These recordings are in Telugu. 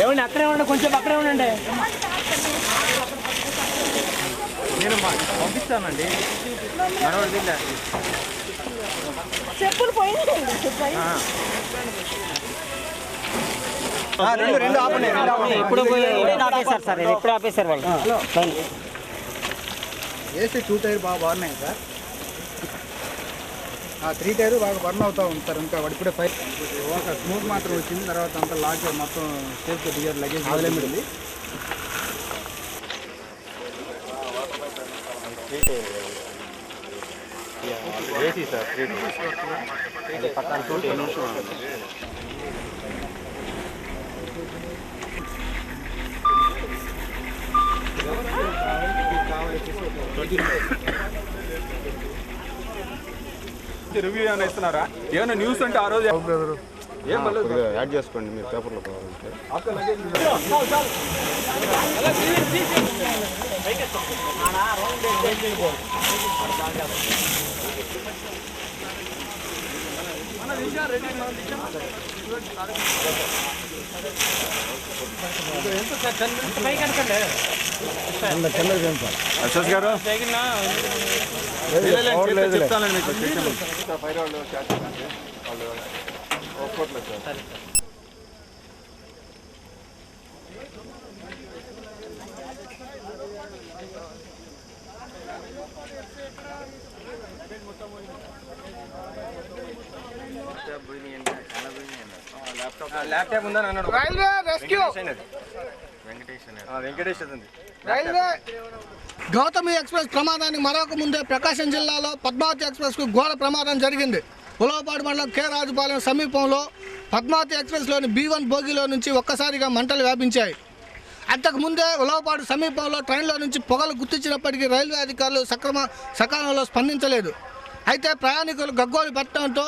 ఏమండి అక్కడే ఉండండి, కొంచెం అక్కడే ఉండండి. నేను పంపిస్తానండి. చెప్పులు పోయింది. ఇప్పుడు ఆపేశారు సార్, ఇప్పుడు ఆపేశారు వాళ్ళు. ఏసీ 2 టైర్ బాగున్నాయి సార్. 3 టైర్ బాగా బర్న్ అవుతూ ఉంది సార్. ఇంకా ఇప్పుడే ఒక స్మూత్ మాత్రం వచ్చింది. తర్వాత అంతా లాక్ మొత్తం సేఫ్టీ దిగారు, లగేజ్ వదిలేమింది. ఏసీ సార్ 3 పక్కన రివ్యూ ఏమైనా ఇస్తున్నారా? ఏమైనా న్యూస్ అంటే ఆ రోజు యాడ్ చేసుకోండి మీరు పేపర్లో కావాలంటే. అశోక్ గారు చెప్తానండి మీకు. ఫైర్ వాళ్ళు ఒక్కోట్లేదు సార్. ల్యాప్టాప్ ఉందని అన్నాడు. Railway rescue Venkatesh railway Gautami express ప్రమాదానికి మరొక ముందే ప్రకాశం జిల్లాలో పద్మావతి ఎక్స్ప్రెస్కు ఘోర ప్రమాదం జరిగింది. ఉలవపాడు మండలం కె రాజుపాలెం సమీపంలో పద్మావతి ఎక్స్ప్రెస్లోని B1 బోగిలో నుంచి ఒక్కసారిగా మంటలు వ్యాపించాయి. అంతకుముందే ఉలవపాడు సమీపంలో ట్రైన్లో నుంచి పొగలు గుర్తించినప్పటికీ రైల్వే అధికారులు సకాలంలో స్పందించలేదు. అయితే ప్రయాణికులు గగ్గోలు పెట్టడంతో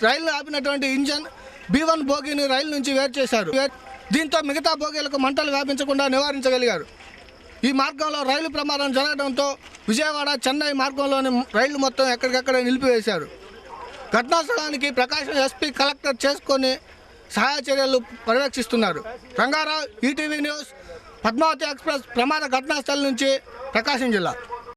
రైలు ఆపినటువంటి ఇంజన్ B1 బోగిని రైలు నుంచి వేరు చేశారు. దీంతో మిగతా బోగీలకు మంటలు వ్యాపించకుండా నివారించగలిగారు. ఈ మార్గంలో రైలు ప్రమాదం జరగడంతో విజయవాడ చెన్నై మార్గంలోని రైళ్లు మొత్తం ఎక్కడికక్కడ నిలిపివేశారు. ఘటనా స్థలానికి ప్రకాశం ఎస్పీ కలెక్టర్ చేసుకొని సహాయ చర్యలు పర్యవేక్షిస్తున్నారు. Rangarao, ETV news, Padmavati express ప్రమాద ఘటనా స్థలం నుంచి ప్రకాశం జిల్లా.